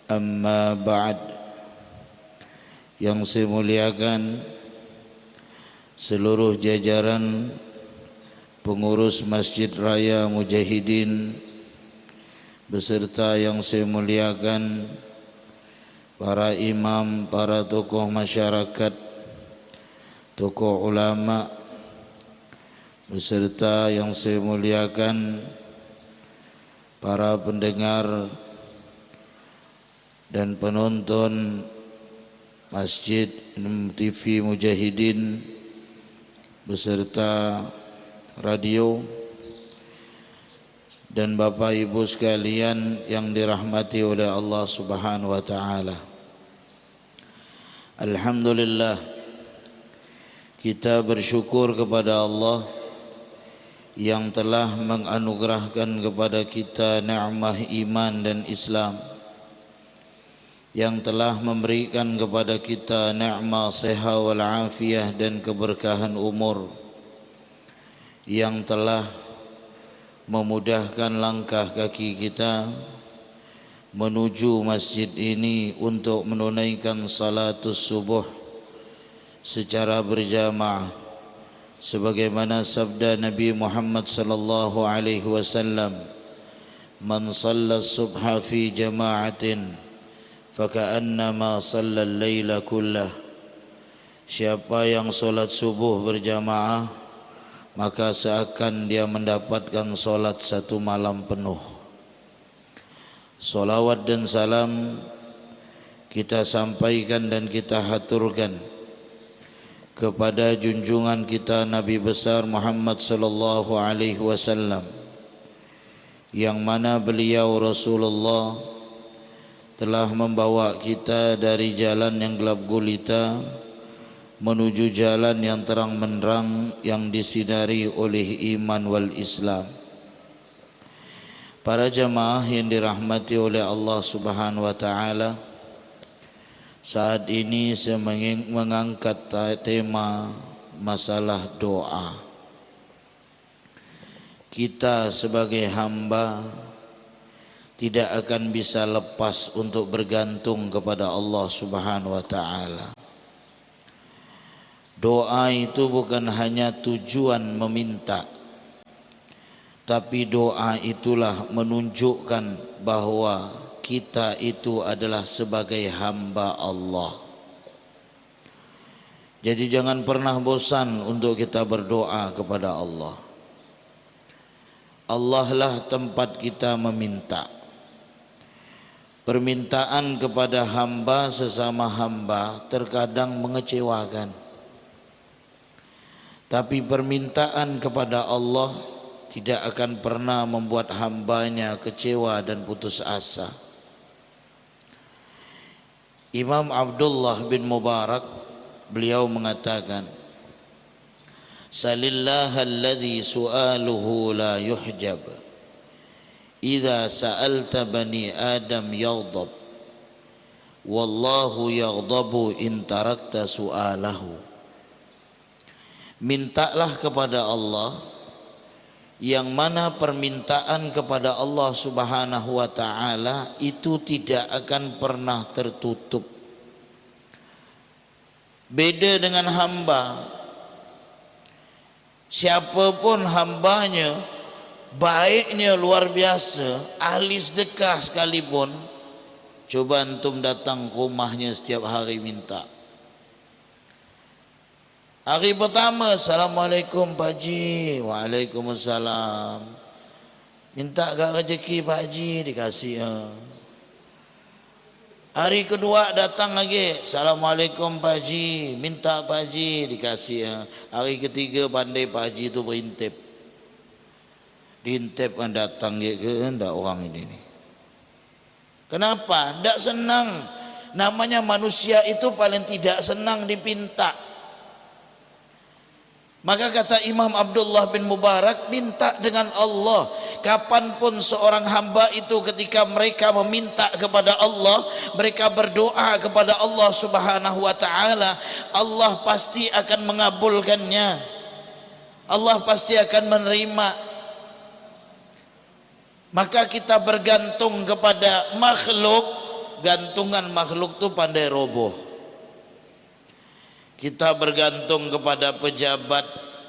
Amma ba'd. Yang saya muliakan seluruh jajaran pengurus Masjid Raya Mujahidin, beserta yang saya muliakan para imam, para tokoh masyarakat, tokoh ulama, beserta yang saya muliakan para pendengar dan penonton Masjid TV Mujahidin beserta radio, dan Bapak Ibu sekalian yang dirahmati oleh Allah Subhanahu wa taala. Alhamdulillah, kita bersyukur kepada Allah yang telah menganugerahkan kepada kita nikmat iman dan Islam, yang telah memberikan kepada kita nikmat sehat wal afiyah dan keberkahan umur, yang telah memudahkan langkah kaki kita menuju masjid ini untuk menunaikan salatus subuh secara berjamaah, sebagaimana sabda Nabi Muhammad sallallahu alaihi wasallam, "Man shalla subha fi jama'atin faka'annama shallal laila kullah." Siapa yang solat subuh berjamaah, maka seakan dia mendapatkan solat satu malam penuh. Salawat dan salam kita sampaikan dan kita haturkan kepada junjungan kita Nabi besar Muhammad sallallahu alaihi wasallam, yang mana beliau Rasulullah telah membawa kita dari jalan yang gelap gulita menuju jalan yang terang benderang yang disinari oleh iman wal Islam. Para jamaah yang dirahmati oleh Allah Subhanahu wa taala, saat ini saya mengangkat tema masalah doa. Kita sebagai hamba tidak akan bisa lepas untuk bergantung kepada Allah Subhanahu wa taala. Doa itu bukan hanya tujuan meminta, tapi doa itulah menunjukkan bahwa kita itu adalah sebagai hamba Allah. Jadi jangan pernah bosan untuk kita berdoa kepada Allah. Allah lah tempat kita meminta. Permintaan kepada hamba sesama hamba terkadang mengecewakan, tapi permintaan kepada Allah tidak akan pernah membuat hambanya kecewa dan putus asa. Imam Abdullah bin Mubarak, beliau mengatakan, "Salillah alladhi su'aluhu la yuhjab. Idza sa'alta bani Adam yaghdab, wallahu yaghdabu in tarakta su'alahu." Mintalah kepada Allah, yang mana permintaan kepada Allah Subhanahu wa taala itu tidak akan pernah tertutup. Beda dengan hamba. Siapapun hambanya, baiknya luar biasa, ahli sedekah sekalipun, coba antum datang ke rumahnya setiap hari minta. Hari pertama, "Assalamualaikum Pak Haji." "Waalaikumsalam." "Minta gak rezeki Pak Haji?" Dikasih. Hari kedua datang lagi, "Assalamualaikum Pak Haji." "Minta Pak Haji." Dikasih. Hari ketiga pandai Pak Haji itu berintip. Diintip kan datang dia ke ndak orang ini nih. Kenapa? Ndak senang. Namanya manusia itu paling tidak senang dipinta. Maka kata Imam Abdullah bin Mubarak, minta dengan Allah. Kapanpun seorang hamba itu ketika mereka meminta kepada Allah, mereka berdoa kepada Allah Subhanahu wa taala, Allah pasti akan mengabulkannya. Allah pasti akan menerima. Maka kita bergantung kepada makhluk gantungan makhluk tuh pandai roboh. Kita bergantung kepada pejabat,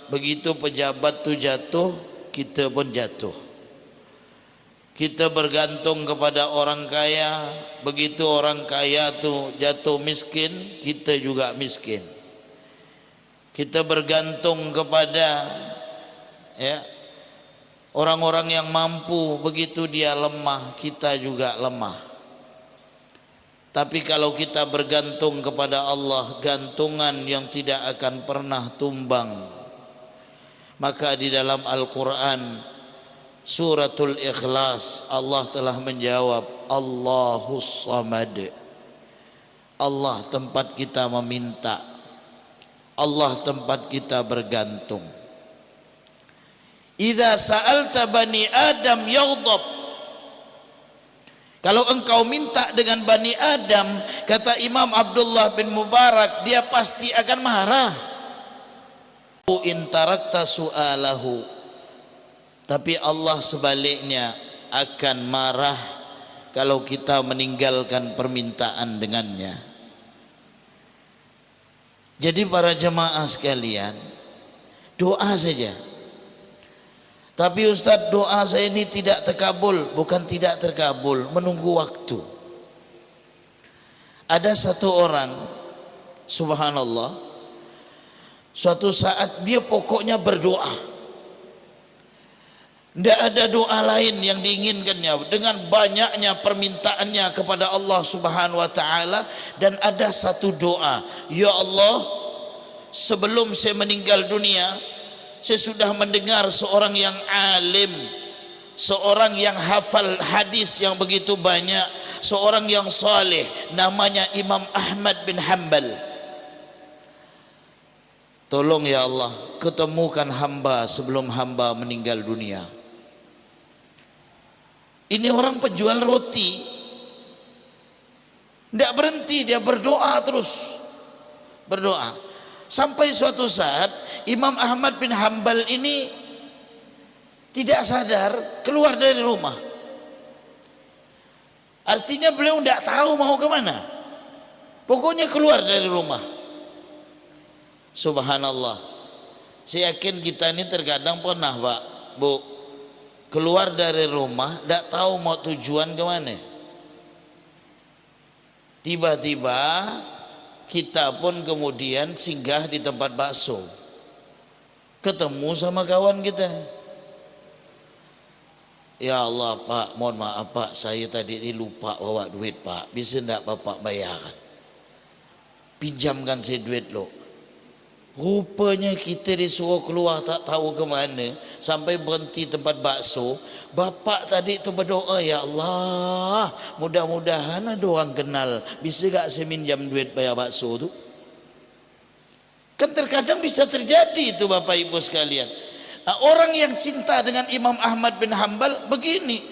begitu pejabat tuh jatuh, kita pun jatuh. Kita bergantung kepada orang kaya, begitu orang kaya tuh jatuh miskin, kita juga miskin. Kita bergantung kepada orang-orang yang mampu, begitu dia lemah, kita juga lemah. Tapi kalau kita bergantung kepada Allah, gantungan yang tidak akan pernah tumbang. Maka di dalam Al-Quran Suratul Ikhlas Allah telah menjawab, Allahus Samad. Allah tempat kita meminta, Allah tempat kita bergantung. Idza sa'alta bani Adam yaghdab. Kalau engkau minta dengan Bani Adam, kata Imam Abdullah bin Mubarak, dia pasti akan marah. In tarakta su'alahu. Tapi Allah sebaliknya akan marah kalau kita meninggalkan permintaan dengannya. Jadi para jemaah sekalian, doa saja. Tapi Ustaz, doa saya ini tidak terkabul. Bukan tidak terkabul, menunggu waktu. Ada satu orang, subhanallah, suatu saat dia pokoknya berdoa. Tidak ada doa lain yang diinginkannya, dengan banyaknya permintaannya kepada Allah Subhanahu wa taala. Dan ada satu doa, ya Allah, sebelum saya meninggal dunia, saya sudah mendengar seorang yang alim, seorang yang hafal hadis yang begitu banyak, seorang yang saleh, namanya Imam Ahmad bin Hanbal. Tolong ya Allah, ketemukan hamba sebelum hamba meninggal dunia. Ini orang penjual roti, tidak berhenti, dia berdoa terus, berdoa. Sampai suatu saat Imam Ahmad bin Hanbal ini tidak sadar keluar dari rumah. Artinya beliau tidak tahu mau kemana, pokoknya keluar dari rumah. Subhanallah, saya yakin kita ini terkadang pernah Pak, Bu, keluar dari rumah tidak tahu mau tujuan kemana. Tiba-tiba kita pun kemudian singgah di tempat bakso, ketemu sama kawan kita. Ya Allah Pak, mohon maaf Pak, saya tadi lupa bawa duit Pak, bisa tidak Bapak bayarkan? Pinjamkan saya duit loh. Rupanya kita disuruh keluar tak tahu ke mana, sampai berhenti tempat bakso. Bapak tadi tu berdoa, ya Allah, mudah-mudahan ada orang kenal, bisa tak saya minjam duit bayar bakso tu? Kan terkadang bisa terjadi itu Bapak Ibu sekalian. Orang yang cinta dengan Imam Ahmad bin Hanbal begini,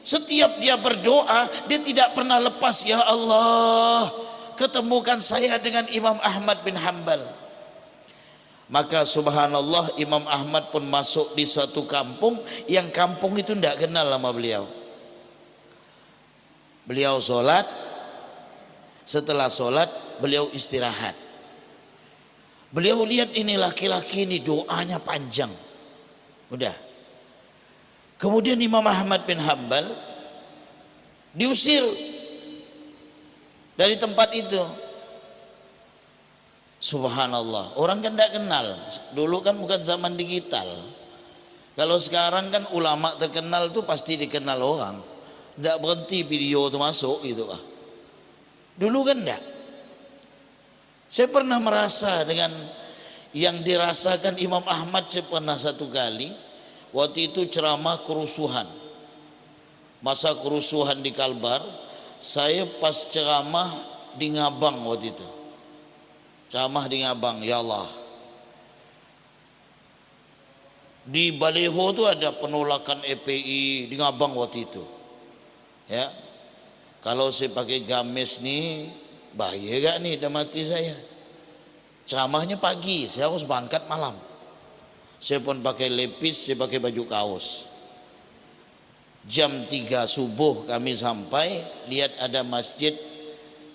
setiap dia berdoa dia tidak pernah lepas, ya Allah, ketemukan saya dengan Imam Ahmad bin Hanbal. Maka subhanallah, Imam Ahmad pun masuk di suatu kampung yang kampung itu tidak kenal sama beliau. Beliau sholat, setelah sholat beliau istirahat. Beliau lihat ini laki-laki ini doanya panjang, udah. Kemudian Imam Ahmad bin Hanbal diusir dari tempat itu. Subhanallah, orang kan tidak kenal. Dulu kan bukan zaman digital. Kalau sekarang kan ulama terkenal tuh pasti dikenal orang, tidak berhenti video itu masuk gitu lah. Dulu kan tidak. Saya pernah merasa dengan yang dirasakan Imam Ahmad. Saya pernah satu kali, waktu itu ceramah kerusuhan, masa kerusuhan di Kalbar. Saya pas ceramah di Ngabang waktu itu, ceramah di Ngabang, ya Allah. Di baliho tu ada penolakan EPI di Ngabang waktu itu. Ya, kalau saya pakai gamis nih, bahaya gak nih, dah mati saya. Ceramahnya pagi, saya harus berangkat malam. Saya pun pakai lepis, saya pakai baju kaos. Jam 3 subuh kami sampai, lihat ada masjid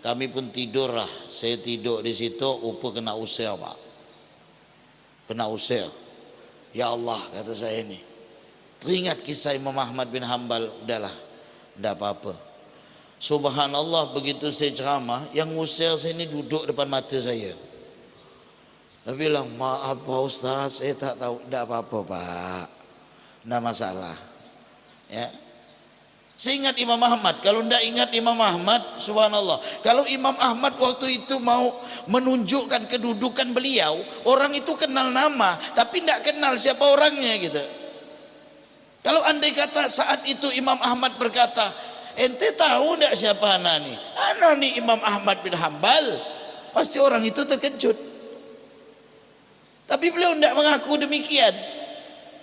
Kami pun tidur lah. Saya tidur di situ, rupa kena usir Pak. Kena usir. Ya Allah, kata saya ni. Teringat kisah Imam Ahmad bin Hanbal. Udahlah, tidak apa-apa. Subhanallah, begitu saya ceramah, yang usir saya ni duduk depan mata saya. Dia bilang, maaf Pak Ustaz, saya tak tahu. Tidak apa-apa Pak, tidak masalah. Ya. Saya ingat Imam Ahmad. Kalau tidak ingat Imam Ahmad, subhanallah. Kalau Imam Ahmad waktu itu mau menunjukkan kedudukan beliau, orang itu kenal nama, tapi tidak kenal siapa orangnya gitu. Kalau andai kata saat itu Imam Ahmad berkata, ente tahu tidak siapa anak ni? Anak ni Imam Ahmad bin Hanbal. Pasti orang itu terkejut. Tapi beliau tidak mengaku demikian.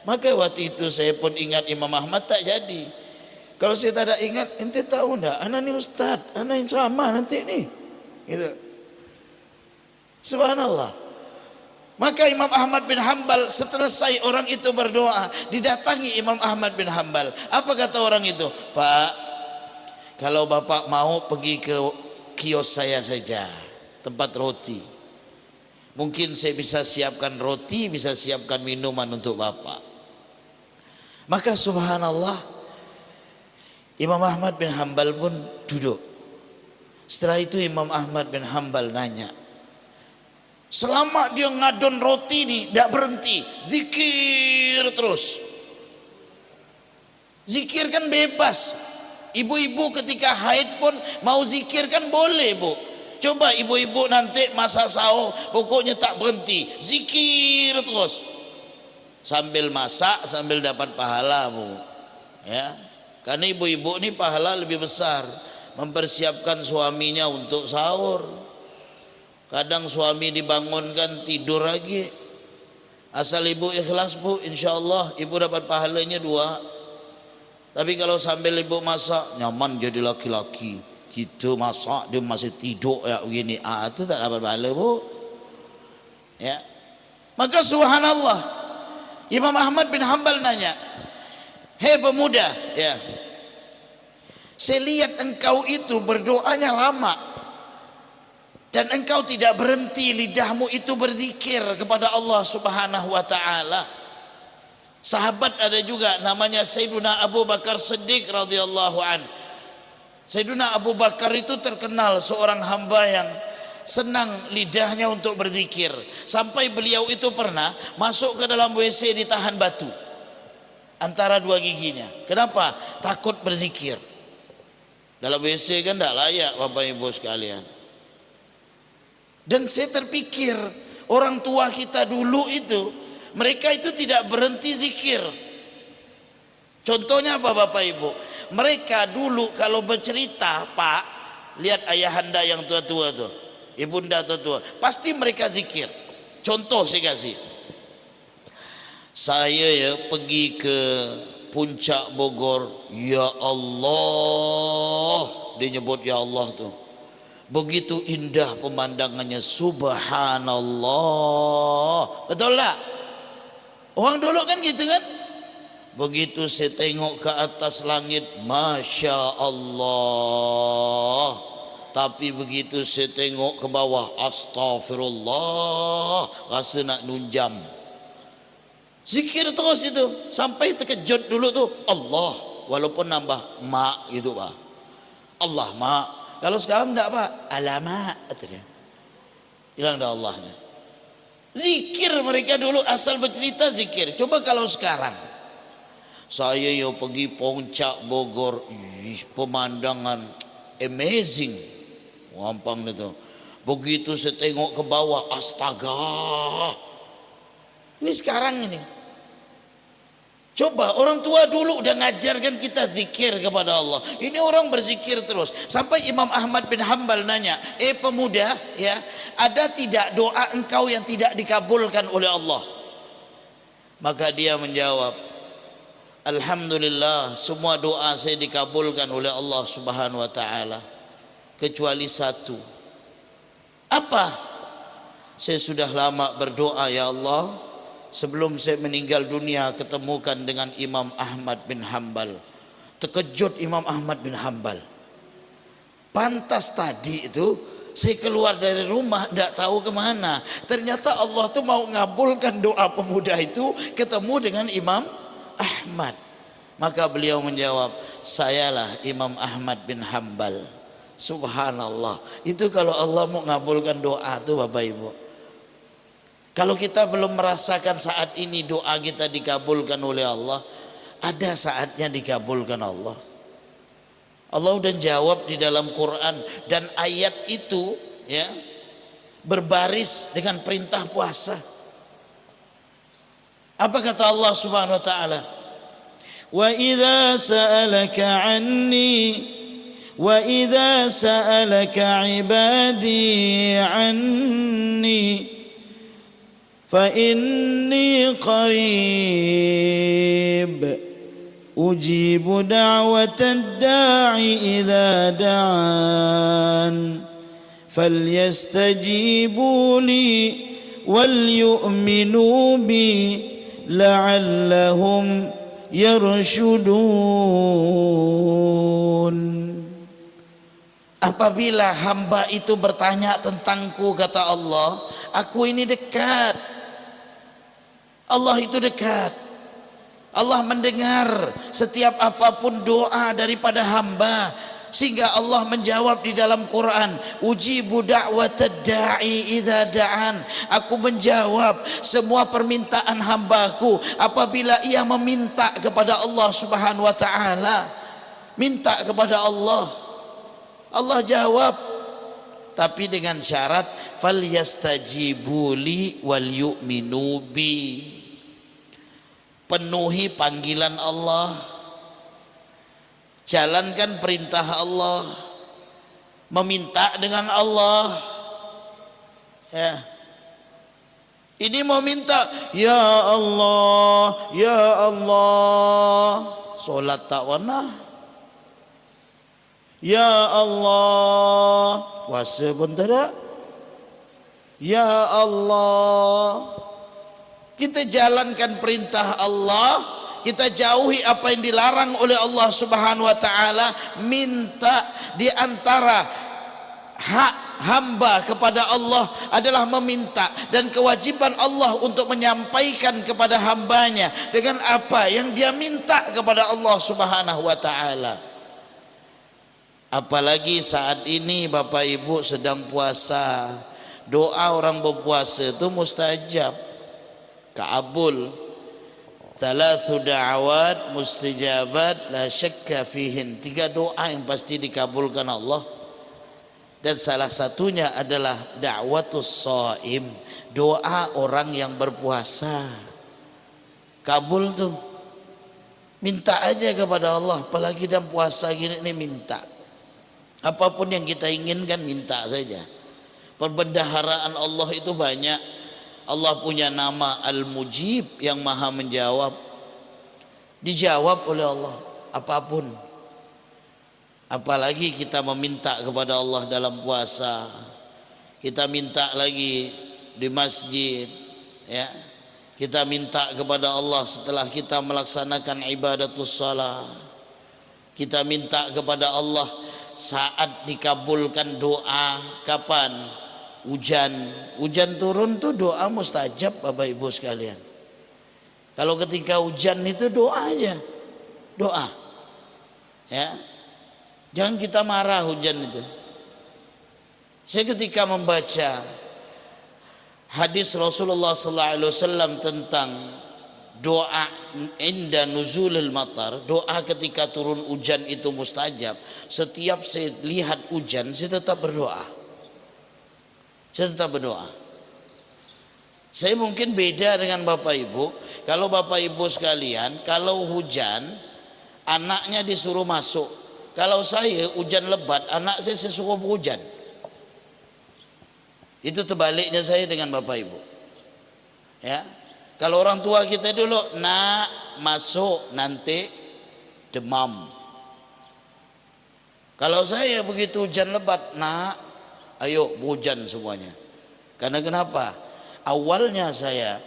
Maka waktu itu saya pun ingat Imam Ahmad tak jadi. Kalau saya tak ada ingat, ente tahu enggak? Anak ni ustaz, anak yang ceramah nanti ni. Gitu. Subhanallah. Maka Imam Ahmad bin Hanbal selesai orang itu berdoa, didatangi Imam Ahmad bin Hanbal. Apa kata orang itu? Pak, kalau bapak mau pergi ke kios saya saja, tempat roti. Mungkin saya bisa siapkan roti, bisa siapkan minuman untuk bapak. Maka subhanallah, Imam Ahmad bin Hanbal pun duduk. Setelah itu Imam Ahmad bin Hanbal nanya, selama dia ngadon roti ni tidak berhenti, zikir terus. Zikir kan bebas. Ibu-ibu ketika haid pun mau zikir kan boleh Bu. Coba ibu-ibu nanti masa sahur, pokoknya tak berhenti, zikir terus. Sambil masak, sambil dapat pahala Bu. Ya. Karena ibu-ibu ni pahala lebih besar, mempersiapkan suaminya untuk sahur. Kadang suami dibangunkan tidur lagi. Asal ibu ikhlas Bu, insya Allah ibu dapat pahalanya 2. Tapi kalau sambil ibu masak, nyaman jadi laki-laki. Kita masak dia masih tidur ya begini, itu tak dapat pahala Bu. Ya. Maka subhanallah, Imam Ahmad bin Hanbal nanya, hei pemuda, ya, saya lihat engkau itu berdoanya lama dan engkau tidak berhenti, lidahmu itu berzikir kepada Allah Subhanahu wa taala. Sahabat ada juga namanya Sayyiduna Abu Bakar Siddiq radhiyallahu an. Sayyiduna Abu Bakar itu terkenal seorang hamba yang senang lidahnya untuk berzikir, sampai beliau itu pernah masuk ke dalam WC ditahan batu antara 2 giginya. Kenapa? Takut berzikir. Dalam WC kan tidak layak Bapak Ibu sekalian. Dan saya terpikir, orang tua kita dulu itu, mereka itu tidak berhenti zikir. Contohnya apa Bapak Ibu? Mereka dulu kalau bercerita, Pak, lihat ayahanda yang tua-tua tuh, ibunda tua-tua, pasti mereka zikir. Contoh saya kasih. Saya ya pergi ke puncak Bogor, ya Allah, dia nyebut ya Allah tuh. Begitu indah pemandangannya, subhanallah. Betul tak? Orang dulu kan gitu kan? Begitu saya tengok ke atas langit, masya Allah. Tapi begitu saya tengok ke bawah, astagfirullah, rasa nak nunjam. Zikir terus itu sampai terkejut dulu tuh Allah, walaupun nambah mak gitu Pak. Allah mak. Kalau sekarang enggak Pak, alamak katanya. Hilang dah Allahnya. Zikir mereka dulu asal bercerita zikir. Coba kalau sekarang saya yo pergi puncak Bogor, pemandangan amazing, gampang itu. Begitu saya tengok ke bawah, astaga. Ini sekarang ini. Coba orang tua dulu udah ngajarkan kita zikir kepada Allah. Ini orang berzikir terus. Sampai Imam Ahmad bin Hanbal nanya, pemuda, ya, ada tidak doa engkau yang tidak dikabulkan oleh Allah? Maka dia menjawab, alhamdulillah, semua doa saya dikabulkan oleh Allah Subhanahu wa taala, kecuali satu. Apa? Saya sudah lama berdoa, ya Allah, sebelum saya meninggal dunia ketemukan dengan Imam Ahmad bin Hanbal. Terkejut Imam Ahmad bin Hanbal. Pantas tadi itu saya keluar dari rumah tidak tahu kemana. Ternyata Allah tuh mau ngabulkan doa pemuda itu ketemu dengan Imam Ahmad. Maka beliau menjawab, sayalah Imam Ahmad bin Hambal. Subhanallah. Itu kalau Allah mau ngabulkan doa tuh Bapak Ibu. Kalau kita belum merasakan saat ini doa kita dikabulkan oleh Allah, ada saatnya dikabulkan Allah. Allah udah jawab di dalam Quran, dan ayat itu ya berbaris dengan perintah puasa. Apa kata Allah Subhanahu wa taala? Wa idza sa'alaka 'anni wa idza sa'alaka 'ibadi 'anni fa inni qarib ujibu da'watad da'i idza da'an falyastajibu li wal yu'minu bi la'allahum yarshudun. Apabila hamba itu bertanya tentangku, kata Allah, aku ini dekat. Allah itu dekat. Allah mendengar setiap apapun doa daripada hamba, sehingga Allah menjawab di dalam Quran, ujibu da'watad da'i idza da'an. Aku menjawab semua permintaan hambaku apabila ia meminta kepada Allah Subhanahu wa taala. Minta kepada Allah, Allah jawab, tapi dengan syarat falyastajibu li wal yu'minu bi. Penuhi panggilan Allah, jalankan perintah Allah, meminta dengan Allah. Ya, ini mau minta, ya Allah, ya Allah, solat tak warna, ya Allah, puasa pun tidak, ya Allah. Kita jalankan perintah Allah, kita jauhi apa yang dilarang oleh Allah Subhanahu wa taala. Minta, di antara hak hamba kepada Allah adalah meminta, dan kewajiban Allah untuk menyampaikan kepada hambanya dengan apa yang dia minta kepada Allah Subhanahu wa taala. Apalagi saat ini Bapak Ibu sedang puasa, doa orang berpuasa itu mustajab, kabul. Thalathu da'awat mustajabat la syakka fihin. 3 doa yang pasti dikabulkan Allah, dan salah satunya adalah da'watus shaim, doa orang yang berpuasa. Kabul tuh, minta aja kepada Allah, apalagi dalam puasa gini nih, minta apapun yang kita inginkan, minta saja. Perbendaharaan Allah itu banyak. Allah punya nama Al-Mujib, yang maha menjawab. Dijawab oleh Allah apapun. Apalagi kita meminta kepada Allah dalam puasa, kita minta lagi di masjid, ya. Kita minta kepada Allah setelah kita melaksanakan ibadatus shalah. Kita minta kepada Allah saat dikabulkan doa. Kapan? Hujan turun tuh doa mustajab Bapak Ibu sekalian. Kalau ketika hujan itu doa aja, doa, ya. Jangan kita marah hujan itu. Saya ketika membaca hadis Rasulullah SAW tentang doa inda nuzulil matar, doa ketika turun hujan itu mustajab. Setiap saya lihat hujan, saya tetap berdoa. Saya tetap berdoa. Saya mungkin beda dengan Bapak Ibu. Kalau Bapak Ibu sekalian, kalau hujan anaknya disuruh masuk. Kalau saya hujan lebat, anak saya suruh hujan. Itu terbaliknya saya dengan Bapak Ibu. Ya. Kalau orang tua kita dulu, nak masuk nanti demam. Kalau saya begitu hujan lebat, nak ayo hujan semuanya. Karena kenapa? Awalnya saya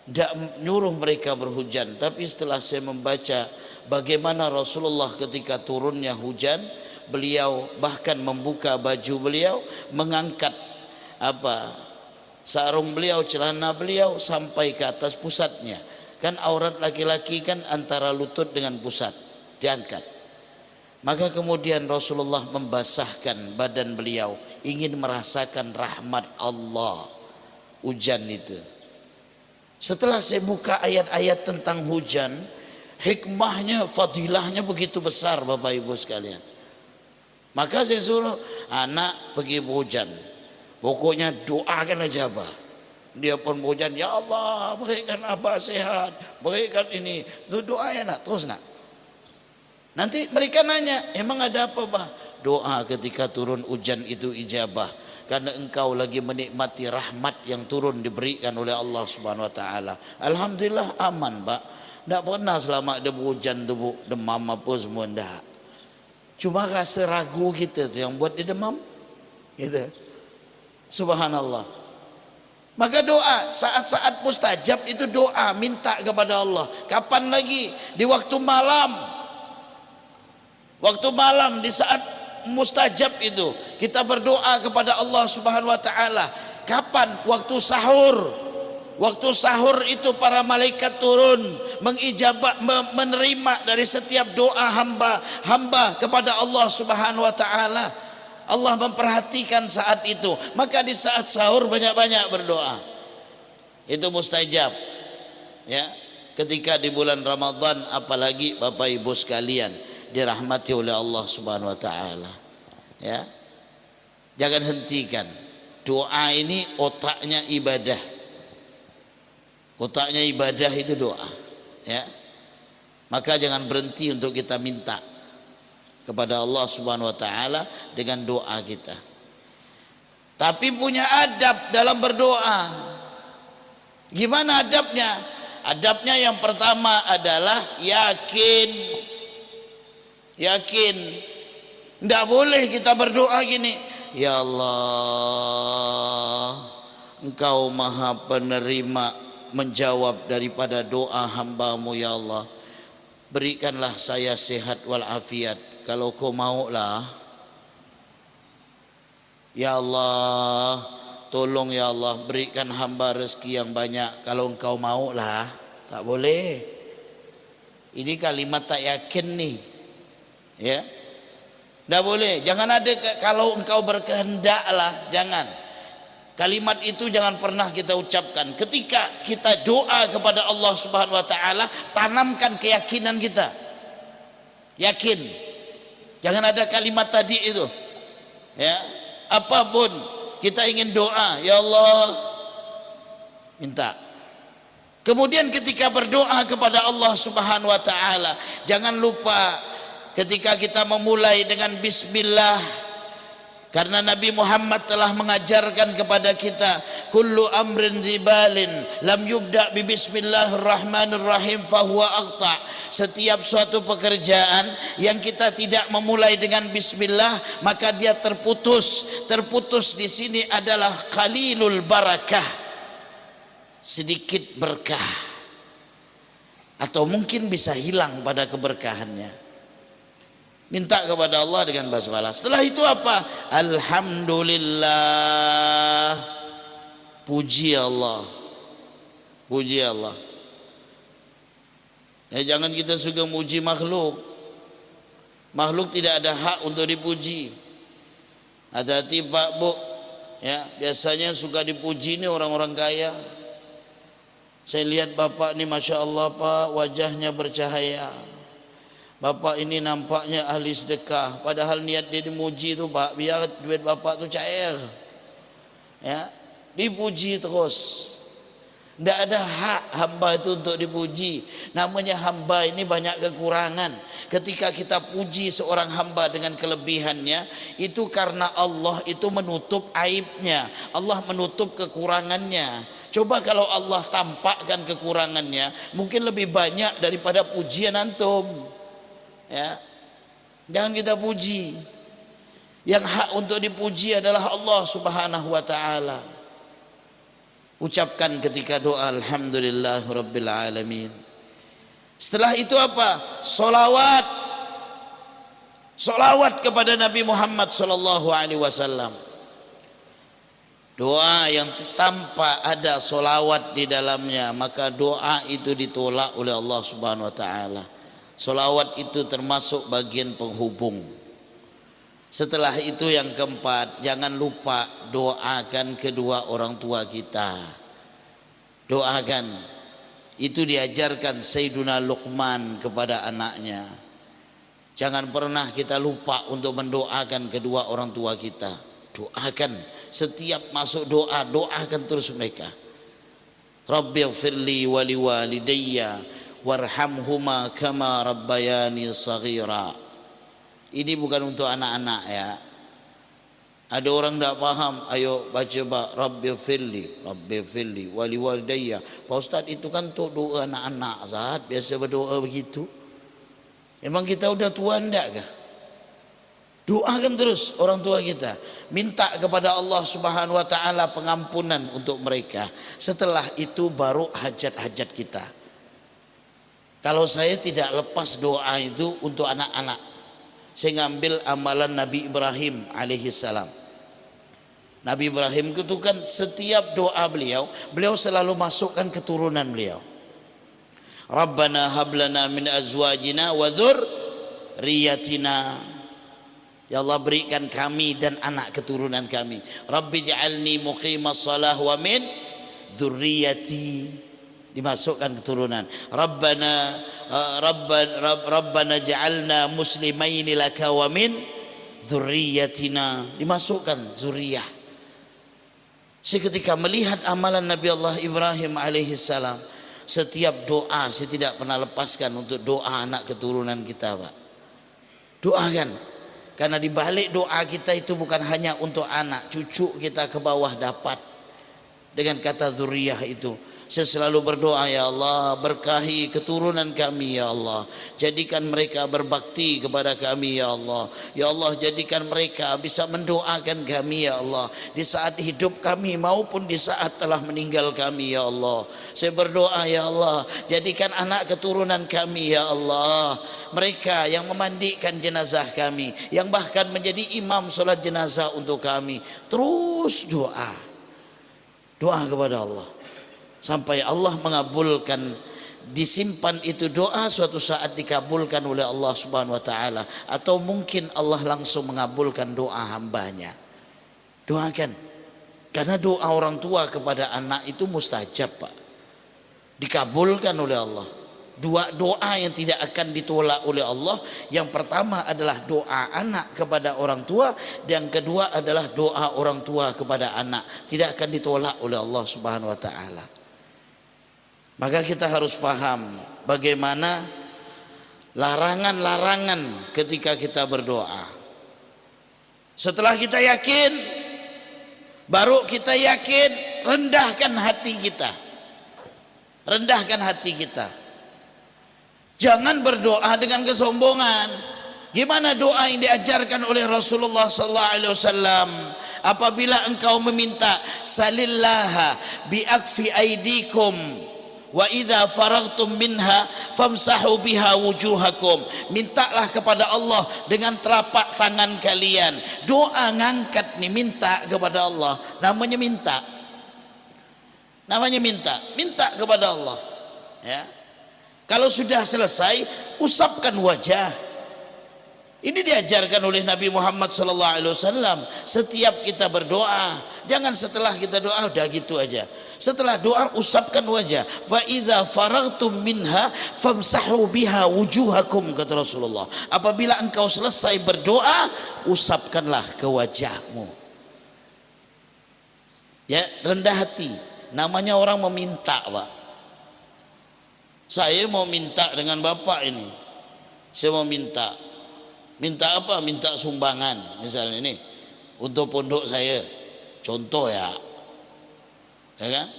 tidak menyuruh mereka berhujan, tapi setelah saya membaca bagaimana Rasulullah ketika turunnya hujan, beliau bahkan membuka baju beliau, mengangkat sarung beliau, celana beliau sampai ke atas pusatnya. Kan aurat laki-laki kan antara lutut dengan pusat, diangkat. Maka kemudian Rasulullah membasahkan badan beliau, ingin merasakan rahmat Allah, hujan itu. Setelah saya buka ayat-ayat tentang hujan, hikmahnya, fadilahnya begitu besar Bapak Ibu sekalian. Maka saya suruh anak pergi berhujan, pokoknya doakan aja Abah. Dia pun berhujan, ya Allah berikan Abah sehat, berikan ini. Doa ya nak, terus nak. Nanti mereka nanya, emang ada apa Bah? Doa ketika turun hujan itu ijabah, karena engkau lagi menikmati rahmat yang turun diberikan oleh Allah Subhanahu wa taala. Alhamdulillah aman, Pak. Tidak pernah selama ada hujan tu demam apa semua enggak. Cuma rasa ragu kita tu yang buat dia demam. Gitu. Subhanallah. Maka doa saat-saat mustajab itu doa, minta kepada Allah. Kapan lagi? Di waktu malam. Waktu malam di saat mustajab itu kita berdoa kepada Allah Subhanahu wa taala. Kapan? Waktu sahur. Waktu sahur itu para malaikat turun mengijabah, menerima dari setiap doa hamba kepada Allah Subhanahu wa taala. Allah memperhatikan saat itu. Maka di saat sahur banyak-banyak berdoa. Itu mustajab. Ya, ketika di bulan Ramadan apalagi Bapak Ibu sekalian dirahmati oleh Allah Subhanahu wa taala. Ya. Jangan hentikan. Doa ini otaknya ibadah. Otaknya ibadah itu doa, ya. Maka jangan berhenti untuk kita minta kepada Allah Subhanahu wa taala dengan doa kita. Tapi punya adab dalam berdoa. Gimana adabnya? Adabnya yang pertama adalah yakin. Yakin. Tidak boleh kita berdoa gini, ya Allah, Engkau Maha Penerima menjawab daripada doa hamba-Mu, ya Allah. Berikanlah saya sehat walafiat kalau Kau maulah. Ya Allah, tolong ya Allah berikan hamba rezeki yang banyak kalau Engkau maulah. Tak boleh. Ini kalimat tak yakin nih. Ya. Tidak boleh. Jangan ada kalau Engkau berkehendaklah, jangan. Kalimat itu jangan pernah kita ucapkan. Ketika kita doa kepada Allah Subhanahu wa taala, tanamkan keyakinan kita. Yakin. Jangan ada kalimat tadi itu. Ya, apapun kita ingin doa, ya Allah, minta. Kemudian ketika berdoa kepada Allah Subhanahu wa taala, jangan lupa ketika kita memulai dengan bismillah. Karena Nabi Muhammad telah mengajarkan kepada kita, kullu amrin dzibalin lam yubda bi bismillahirrahmanirrahim fahuwa aqta. Setiap suatu pekerjaan yang kita tidak memulai dengan bismillah, maka dia terputus. Terputus di sini adalah qalilul barakah, sedikit berkah, atau mungkin bisa hilang pada keberkahannya. Minta kepada Allah dengan basmalah. Setelah itu apa? Alhamdulillah. Puji Allah. Puji Allah. Ya, jangan kita suka muji makhluk. Makhluk tidak ada hak untuk dipuji. Hati-hati Pak Bu. Ya, biasanya suka dipuji ini orang-orang kaya. Saya lihat Bapak ini Masya Allah Pak, wajahnya bercahaya. Bapak ini nampaknya ahli sedekah, padahal niat dia dimuji tu Pak, biar duit Bapak tu cair. Ya, dipuji terus. Tidak ada hak hamba itu untuk dipuji. Namanya hamba ini banyak kekurangan. Ketika kita puji seorang hamba dengan kelebihannya, itu karena Allah itu menutup aibnya, Allah menutup kekurangannya. Coba kalau Allah tampakkan kekurangannya, mungkin lebih banyak daripada pujian antum. Ya, jangan kita puji. Yang hak untuk dipuji adalah Allah Subhanahu wa taala. Ucapkan ketika doa alhamdulillah rabbil alamin. Setelah itu apa? Solawat. Salawat kepada Nabi Muhammad sallallahu alaihi wasallam. Doa yang tanpa ada salawat di dalamnya, maka doa itu ditolak oleh Allah Subhanahu wa taala. Salawat itu termasuk bagian penghubung. Setelah itu yang keempat, jangan lupa doakan kedua orang tua kita. Doakan. Itu diajarkan Sayyiduna Luqman kepada anaknya. Jangan pernah kita lupa untuk mendoakan kedua orang tua kita. Doakan, setiap masuk doa, doakan terus mereka. Rabbighfirli wa liwalidayya warhamhuma kama rabbayani shaghira. Ini bukan untuk anak-anak ya. Ada orang tidak paham, ayo baca Rabbighfirli wa liwalidayya. Pak Ustaz, itu kan untuk doa anak-anak, Zat biasa berdoa begitu. Emang kita udah tua enggak kah? Doakan terus orang tua kita, minta kepada Allah Subhanahu wa taala pengampunan untuk mereka. Setelah itu baru hajat-hajat kita. Kalau saya tidak lepas doa itu untuk anak-anak. Saya ngambil amalan Nabi Ibrahim alaihissalam. Nabi Ibrahim itu kan setiap doa beliau selalu masukkan keturunan beliau. Rabbana hablana min azwajina wa dzurriyyatina. Ya Allah, berikan kami dan anak keturunan kami. Rabbi ja'alni muqimas shalah wa min dzurriyyati. Dimasukkan keturunan. Rabbana ja'alna muslimaini laka wa min dzurriyyatina. Dimasukkan zuriyah. Seketika melihat amalan Nabi Allah Ibrahim alaihissalam, setiap doa saya tidak pernah lepaskan untuk doa anak keturunan kita, Pak. Doakan, karena di balik doa kita itu bukan hanya untuk anak, cucu kita ke bawah dapat. Dengan kata zuriyah itu, saya selalu berdoa, ya Allah, berkahi keturunan kami ya Allah. Jadikan mereka berbakti kepada kami ya Allah. Ya Allah, jadikan mereka bisa mendoakan kami ya Allah, di saat hidup kami maupun di saat telah meninggal kami ya Allah. Saya berdoa ya Allah, jadikan anak keturunan kami ya Allah, mereka yang memandikan jenazah kami, yang bahkan menjadi imam solat jenazah untuk kami. Terus doa kepada Allah sampai Allah mengabulkan. Disimpan itu doa, suatu saat dikabulkan oleh Allah Subhanahu wa taala, atau mungkin Allah langsung mengabulkan doa hambanya. Doakan, karena doa orang tua kepada anak itu mustajab, Pak, dikabulkan oleh Allah. Dua doa yang tidak akan ditolak oleh Allah. Yang pertama adalah doa anak kepada orang tua, dan yang kedua adalah doa orang tua kepada anak, tidak akan ditolak oleh Allah Subhanahu wa taala. Maka kita harus paham bagaimana larangan-larangan ketika kita berdoa. Setelah kita yakin, baru kita yakin, rendahkan hati kita. Rendahkan hati kita. Jangan berdoa dengan kesombongan. Gimana doa yang diajarkan oleh Rasulullah sallallahu alaihi wasallam? Apabila engkau meminta, salillaha biakfi aidikum wa idza faragtum minha famsahu biha wujuhakum. Mintalah kepada Allah dengan telapak tangan kalian. Doa ngangkat nih, minta kepada Allah. Namanya minta. Minta kepada Allah. Ya. Kalau sudah selesai, usapkan wajah. Ini diajarkan oleh Nabi Muhammad sallallahu alaihi wasallam. Setiap kita berdoa, jangan setelah kita doa udah gitu aja. Setelah doa usapkan wajah. Fa idza faragtum minha famsahu biha wujuhakum, kata Rasulullah. Apabila engkau selesai berdoa, usapkanlah ke wajahmu. Ya, rendah hati. Namanya orang meminta, Pak. Saya mau minta dengan Bapak ini. Saya mau minta. Minta apa? Minta sumbangan. Misalnya ini untuk pondok saya. Contoh ya. Ya kan?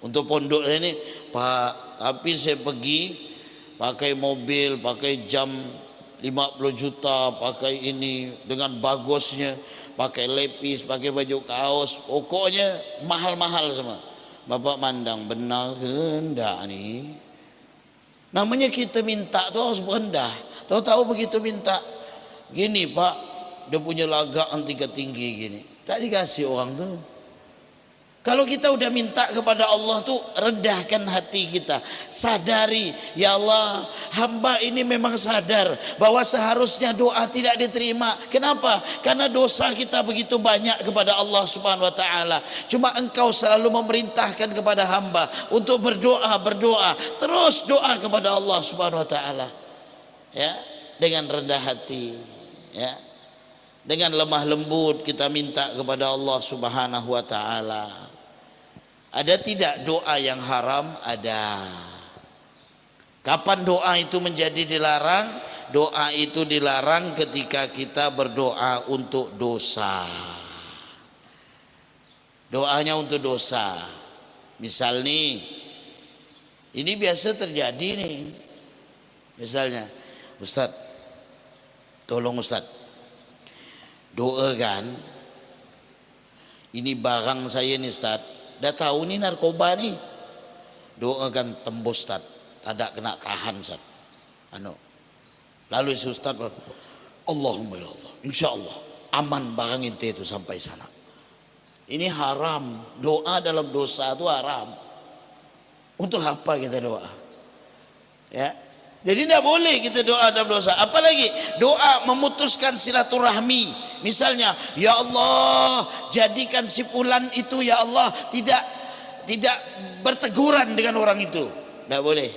Untuk pondok saya ini, Pak, tapi saya pergi pakai mobil, pakai jam 50 juta, pakai ini dengan bagusnya, pakai lepis, pakai baju kaos, pokoknya mahal-mahal semua. Bapak mandang, benar ke enggak nih? Namanya kita minta tuh harus berendah. Tahu-tahu begitu minta, Gini Pak, dia punya lagak tinggi tinggi gini, tak dikasih orang tuh. Kalau kita udah minta kepada Allah tuh, rendahkan hati kita, sadari, ya Allah, hamba ini memang sadar bahwa seharusnya doa tidak diterima. Kenapa? Karena dosa kita begitu banyak kepada Allah Subhanahu wa taala. Cuma Engkau selalu memerintahkan kepada hamba untuk berdoa, terus doa kepada Allah Subhanahu wa taala. Ya, dengan rendah hati, ya. Dengan lemah lembut kita minta kepada Allah Subhanahu wa taala. Ada tidak doa yang haram? Ada. Kapan doa itu menjadi dilarang? Doa itu dilarang ketika kita berdoa untuk dosa. Doanya untuk dosa. Misal nih, ini biasa terjadi nih. Misalnya, Ustaz, tolong Ustaz, doakan, ini barang saya nih Ustaz, dah tahu nih narkoba nih, doakan tembus Ustaz, tak kena tahan Ustaz. Lalu Ustaz, Allahumma ya Allah, insya Allah aman barang ente itu sampai sana. Ini haram, doa dalam dosa itu haram. Untuk apa kita doa? Ya, jadi tidak boleh kita doa dalam dosa. Apalagi doa memutuskan silaturahmi. Misalnya, ya Allah, jadikan si fulan itu ya Allah tidak berteguran dengan orang itu. Tidak boleh.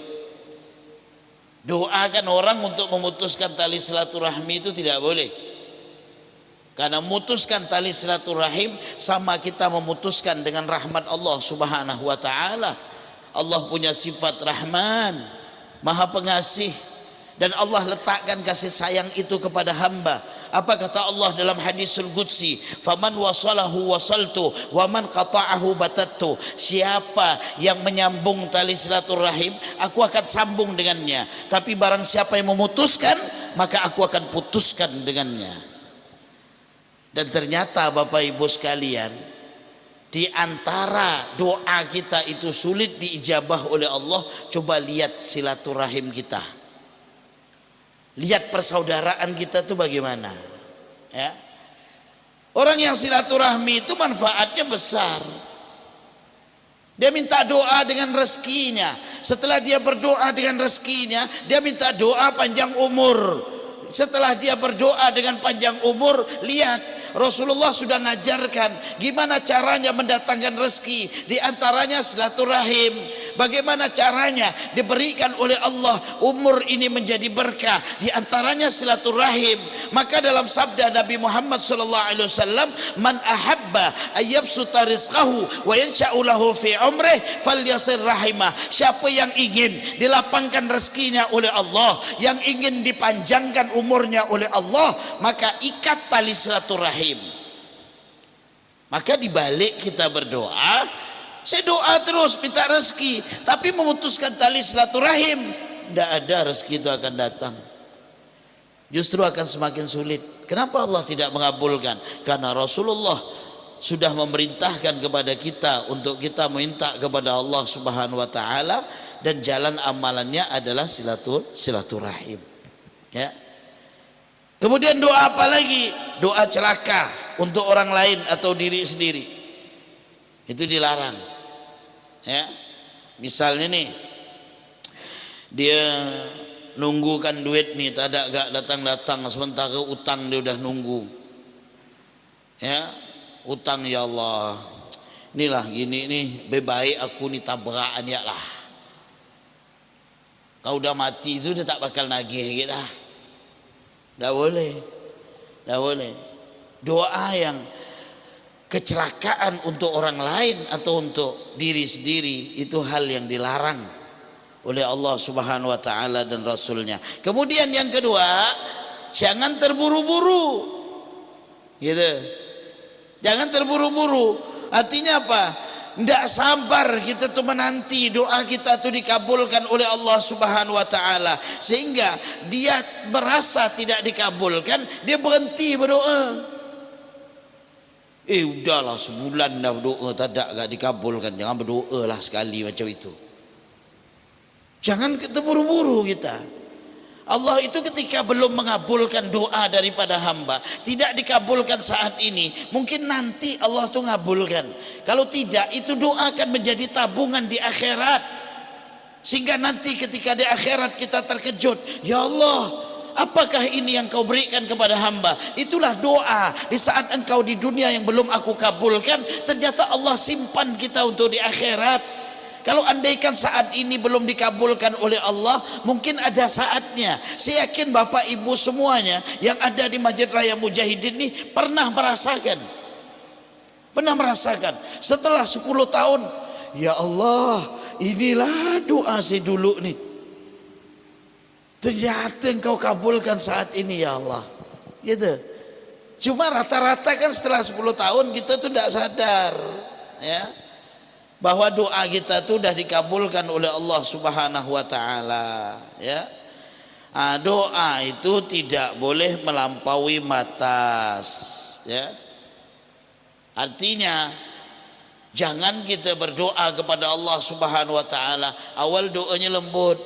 Doakan orang untuk memutuskan tali silaturahmi itu tidak boleh. Karena memutuskan tali silaturahim sama kita memutuskan dengan rahmat Allah Subhanahu wa taala. Allah punya sifat Rahman, Maha Pengasih, dan Allah letakkan kasih sayang itu kepada hamba. Apa kata Allah dalam hadisul qudsi? Faman wasalahu wasaltu wa man qata'ahu batattu. Siapa yang menyambung tali silaturahim, aku akan sambung dengannya. Tapi barang siapa yang memutuskan, maka aku akan putuskan dengannya. Dan ternyata Bapak Ibu sekalian, di antara doa kita itu sulit diijabah oleh Allah, coba lihat silaturahim kita. Lihat persaudaraan kita tuh bagaimana, ya. Orang yang silaturahmi itu manfaatnya besar. Dia minta doa dengan rezekinya. Setelah dia berdoa dengan rezekinya, dia minta doa panjang umur. Setelah dia berdoa dengan panjang umur, lihat Rasulullah sudah ngajarkan gimana caranya mendatangkan rezeki. Di antaranya silaturahim. Bagaimana caranya diberikan oleh Allah umur ini menjadi berkah, di antaranya silaturahim. Maka dalam sabda Nabi Muhammad sallallahu alaihi wasallam, man ahabba ayyabsuta rizqahu wa yansha'u lahu fi umrih falyasir rahimah. Siapa yang ingin dilapangkan rezekinya oleh Allah, yang ingin dipanjangkan umurnya oleh Allah, maka ikat tali silaturahim. Maka dibalik kita berdoa, saya doa terus minta rezeki, tapi memutuskan tali silaturahim, tidak ada rezeki itu akan datang. Justru akan semakin sulit. Kenapa Allah tidak mengabulkan? Karena Rasulullah sudah memerintahkan kepada kita untuk kita minta kepada Allah Subhanahu wa taala, dan jalan amalannya adalah silaturahim. Ya. Kemudian doa apa lagi? Doa celaka untuk orang lain atau diri sendiri. Itu dilarang. Ya, misalnya nih, dia nunggukan duit nih, tak ada gak datang-datang, sementara utang dia udah nunggu. Ya, utang, ya Allah, inilah gini nih, bebaik aku nih tabrakan ya lah. Kau udah mati itu dia tak bakal nagih gitu dah. Dah boleh, dah boleh. Doa yang kecelakaan untuk orang lain atau untuk diri sendiri itu hal yang dilarang oleh Allah Subhanahu wa taala dan Rasulnya. Kemudian yang kedua, jangan terburu-buru. Gitu. Jangan terburu-buru. Artinya apa? Tidak sabar kita tuh menanti doa kita tuh dikabulkan oleh Allah Subhanahu wa taala, sehingga dia merasa tidak dikabulkan, dia berhenti berdoa. Udahlah sebulan dah berdoa tak ada gak dikabulkan, jangan berdoa lah sekali macam itu. Jangan terburu-buru kita. Allah itu ketika belum mengabulkan doa daripada hamba, tidak dikabulkan saat ini, mungkin nanti Allah tuh ngabulkan. Kalau tidak, itu doa akan menjadi tabungan di akhirat, sehingga nanti ketika di akhirat kita terkejut, ya Allah, apakah ini yang kau berikan kepada hamba? Itulah doa di saat engkau di dunia yang belum aku kabulkan, ternyata Allah simpan kita untuk di akhirat. Kalau andaikan saat ini belum dikabulkan oleh Allah, mungkin ada saatnya. Saya yakin Bapak Ibu semuanya yang ada di Masjid Raya Mujahidin ini pernah merasakan. Setelah 10 tahun, ya Allah, inilah doa saya dulu nih. Ternyata engkau kabulkan saat ini ya Allah. Gitu. Cuma rata-rata kan setelah 10 tahun kita tuh tidak sadar, ya, bahwa doa kita tuh sudah dikabulkan oleh Allah Subhanahu wa taala, ya. Doa itu tidak boleh melampaui batas, ya. Artinya jangan kita berdoa kepada Allah Subhanahu wa taala awal doanya lembut,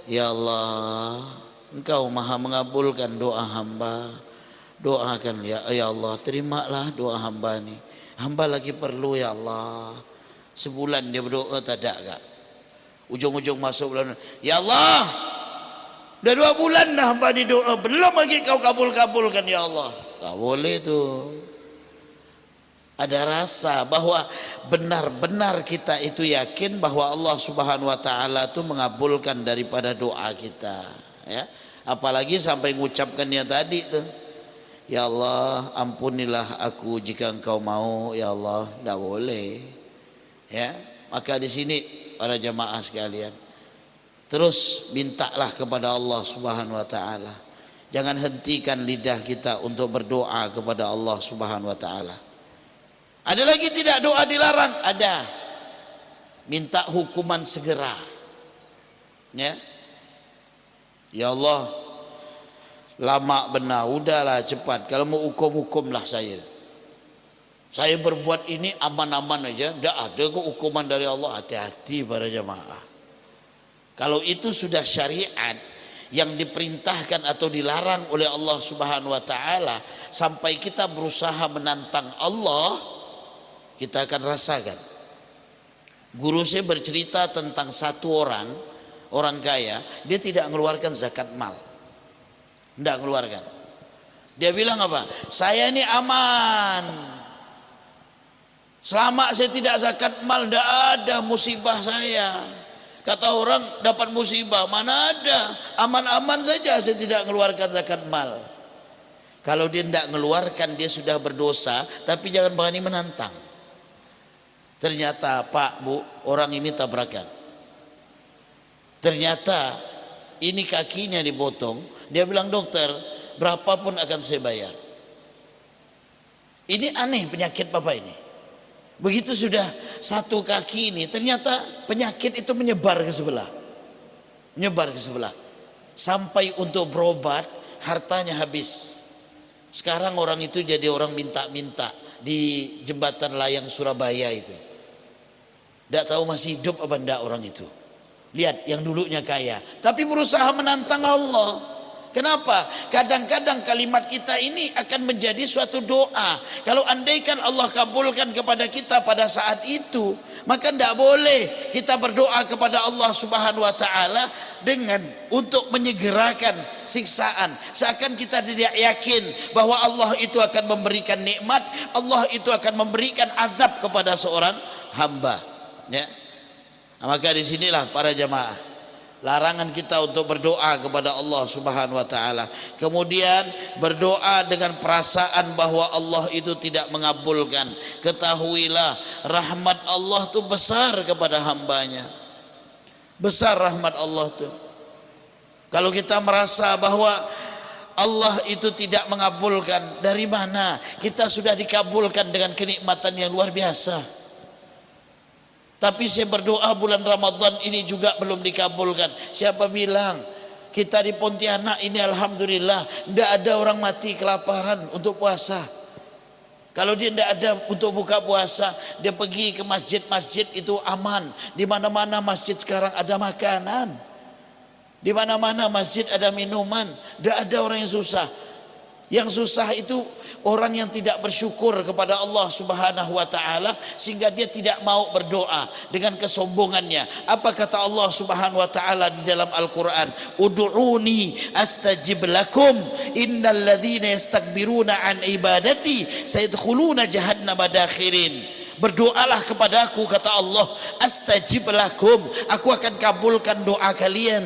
ya Allah, Engkau Maha mengabulkan doa hamba. Doakan ya Allah, terimalah doa hamba nih. Hamba lagi perlu ya Allah. Sebulan dia berdoa tak ada kak. Ujung-ujung masuk bulan, ya Allah, udah 2 bulan dah hamba doa, belum lagi kau kabulkan ya Allah. Tak boleh tuh. Ada rasa bahwa benar-benar kita itu yakin bahwa Allah Subhanahu wa taala itu mengabulkan daripada doa kita, ya. Apalagi sampai mengucapkannya tadi tuh, ya Allah, ampunilah aku jika engkau mau ya Allah. Tidak boleh. Ya, maka di sini para jamaah sekalian, terus mintalah kepada Allah Subhanahu wa taala. Jangan hentikan lidah kita untuk berdoa kepada Allah Subhanahu wa taala. Ada lagi tidak doa dilarang? Ada. Minta hukuman segera. Ya. Ya Allah, lama benar, udahlah cepat. Kalau mau hukumlah saya. Saya berbuat ini aman-aman aja, tidak ada kok hukuman dari Allah. Hati-hati para jamaah. Kalau itu sudah syariat yang diperintahkan atau dilarang oleh Allah Subhanahu wa taala, sampai kita berusaha menantang Allah, kita akan rasakan. Guru saya bercerita tentang satu orang kaya, dia tidak mengeluarkan zakat mal. Tidak mengeluarkan. Dia bilang apa? Saya ini aman. Selama saya tidak zakat mal, tidak ada musibah saya. Kata orang dapat musibah, mana ada, aman-aman saja saya tidak mengeluarkan zakat mal. Kalau dia tidak mengeluarkan, dia sudah berdosa, tapi jangan berani menantang. Ternyata Pak Bu, orang ini tabrakan. Ternyata ini kakinya dipotong. Dia bilang, dokter, berapapun akan saya bayar. Ini aneh penyakit Bapak ini. Begitu sudah satu kaki ini, ternyata penyakit itu menyebar ke sebelah. Sampai untuk berobat, hartanya habis. Sekarang orang itu jadi orang minta-minta di jembatan layang Surabaya itu. Tidak tahu masih hidup apa enggak orang itu. Lihat, yang dulunya kaya, tapi berusaha menantang Allah. Kenapa? Kadang-kadang kalimat kita ini akan menjadi suatu doa. Kalau andaikan Allah kabulkan kepada kita pada saat itu, maka tidak boleh kita berdoa kepada Allah Subhanahu wa taala dengan untuk menyegerakan siksaan. Seakan kita tidak yakin bahwa Allah itu akan memberikan nikmat, Allah itu akan memberikan azab kepada seorang hamba. Ya. Maka disinilah para jamaah, larangan kita untuk berdoa kepada Allah Subhanahu wa taala. Kemudian berdoa dengan perasaan bahwa Allah itu tidak mengabulkan. Ketahuilah rahmat Allah itu besar kepada hambanya. Besar rahmat Allah itu. Kalau kita merasa bahwa Allah itu tidak mengabulkan, dari mana? Kita sudah dikabulkan dengan kenikmatan yang luar biasa. Tapi saya berdoa bulan Ramadan ini juga belum dikabulkan. Siapa bilang? Kita di Pontianak ini alhamdulillah tidak ada orang mati kelaparan untuk puasa. Kalau dia tidak ada untuk buka puasa, dia pergi ke masjid-masjid itu aman. Di mana-mana masjid sekarang ada makanan. Di mana-mana masjid ada minuman, tidak ada orang yang susah. Yang susah itu orang yang tidak bersyukur kepada Allah Subhanahu wa taala sehingga dia tidak mau berdoa dengan kesombongannya. Apa kata Allah Subhanahu wa taala di dalam Al-Qur'an? Ud'uni astajib lakum innal ladzina yastakbiruna an ibadati sayadkhuluna jahannama dakhirin. Berdoalah kepadaku, kata Allah, astajib lakum, aku akan kabulkan doa kalian.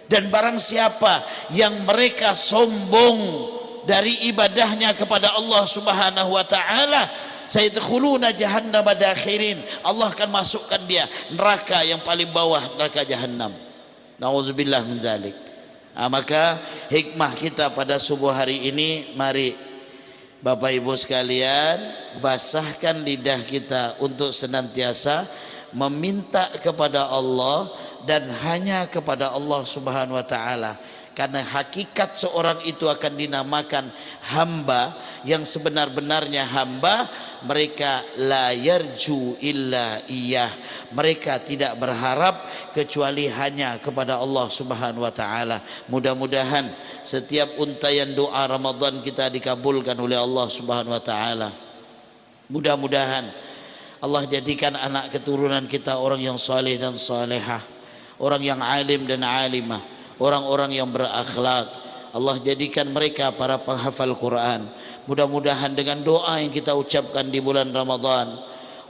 Dan barang siapa yang mereka sombong dari ibadahnya kepada Allah Subhanahu wa taala, sayadkhuluna jahannama dakhirin, Allah akan masukkan dia neraka yang paling bawah, neraka jahanam. Nauzubillah min zalik. Maka hikmah kita pada subuh hari ini, mari Bapak Ibu sekalian, basahkan lidah kita untuk senantiasa meminta kepada Allah dan hanya kepada Allah Subhanahu wa taala. Karena hakikat seorang itu akan dinamakan hamba, yang sebenar-benarnya hamba, mereka la yarju illa iyah, mereka tidak berharap kecuali hanya kepada Allah Subhanahu wa taala. Mudah-mudahan setiap untaian doa Ramadan kita dikabulkan oleh Allah Subhanahu wa taala. Mudah-mudahan Allah jadikan anak keturunan kita orang yang saleh dan salehah, orang yang alim dan alimah, orang-orang yang berakhlak. Allah jadikan mereka para penghafal Quran. Mudah-mudahan dengan doa yang kita ucapkan di bulan Ramadan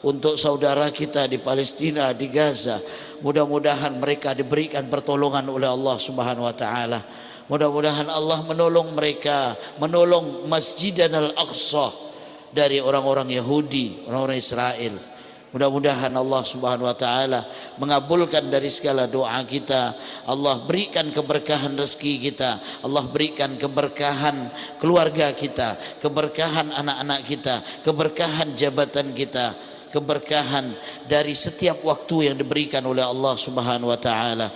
untuk saudara kita di Palestina, di Gaza, mudah-mudahan mereka diberikan pertolongan oleh Allah Subhanahu wa taala. Mudah-mudahan Allah menolong mereka, menolong Masjid Al-Aqsa dari orang-orang Yahudi, orang-orang Israel. Mudah-mudahan Allah Subhanahu wa taala mengabulkan dari segala doa kita. Allah berikan keberkahan rezeki kita, Allah berikan keberkahan keluarga kita, keberkahan anak-anak kita, keberkahan jabatan kita, keberkahan dari setiap waktu yang diberikan oleh Allah Subhanahu wa taala.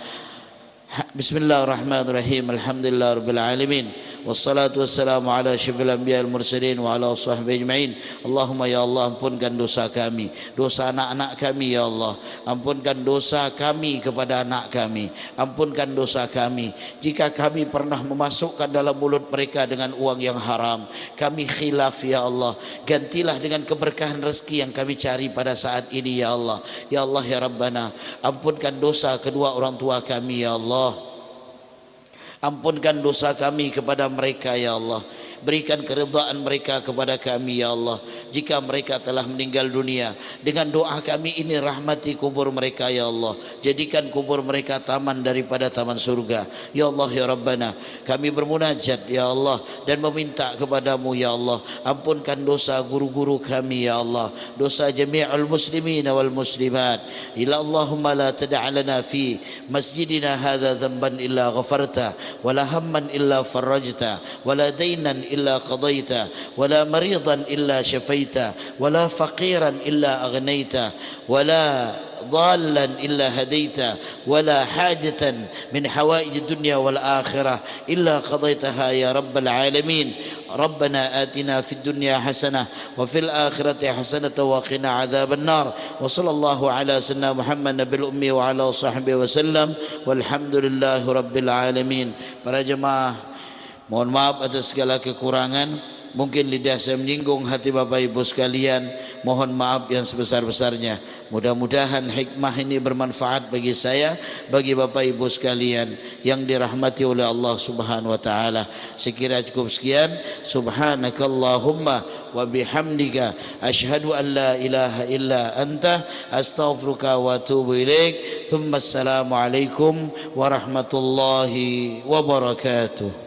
Bismillahirrahmanirrahim. Alhamdulillahirabbil alamin. Wassalatu wassalamu ala asyrafil anbiya'il mursalin wa ala sahbihi ajma'in. Allahumma ya Allah, ampunkan dosa kami, dosa anak-anak kami ya Allah. Ampunkan dosa kami kepada anak kami, ampunkan dosa kami. Jika kami pernah memasukkan dalam mulut mereka dengan uang yang haram, kami khilaf ya Allah. Gantilah dengan keberkahan rezeki yang kami cari pada saat ini ya Allah. Ya Allah ya Rabbana, ampunkan dosa kedua orang tua kami ya Allah. Ampunkan dosa kami kepada mereka ya Allah. Berikan keridhaan mereka kepada kami ya Allah. Jika mereka telah meninggal dunia, dengan doa kami ini rahmati kubur mereka ya Allah. Jadikan kubur mereka taman daripada taman surga ya Allah ya Rabbana. Kami bermunajat ya Allah dan meminta kepadamu ya Allah, ampunkan dosa guru-guru kami ya Allah, dosa jami'ul muslimin wal muslimat. Ila Allahumma la tada' lana fi masjidina hadha dhanban illa ghafarta, wala hamman illa farajta, wala daynan إلا قضيت ولا مريضا إلا شفيت ولا فقيرا إلا أغنيت ولا ضالا إلا هديت ولا حاجة من حوائج الدنيا والآخرة إلا قضيتها يا رب العالمين. ربنا آتنا في الدنيا حسنة وفي الآخرة حسنة وقنا عذاب النار. وصلى الله على سيدنا محمد نبي الأمي وعلى صحبه وسلم والحمد لله رب العالمين. Para jemaah, mohon maaf atas segala kekurangan. Mungkin lidah saya menyinggung hati Bapak Ibu sekalian, mohon maaf yang sebesar-besarnya. Mudah-mudahan hikmah ini bermanfaat bagi saya, bagi Bapak Ibu sekalian yang dirahmati oleh Allah Subhanahu wa taala. Sekira cukup sekian. Subhanakallahumma wa bihamdika asyhadu an la ilaha illa anta astaghfiruka wa atubu ilaik. Tsumma assalamu alaikum warahmatullahi wabarakatuh.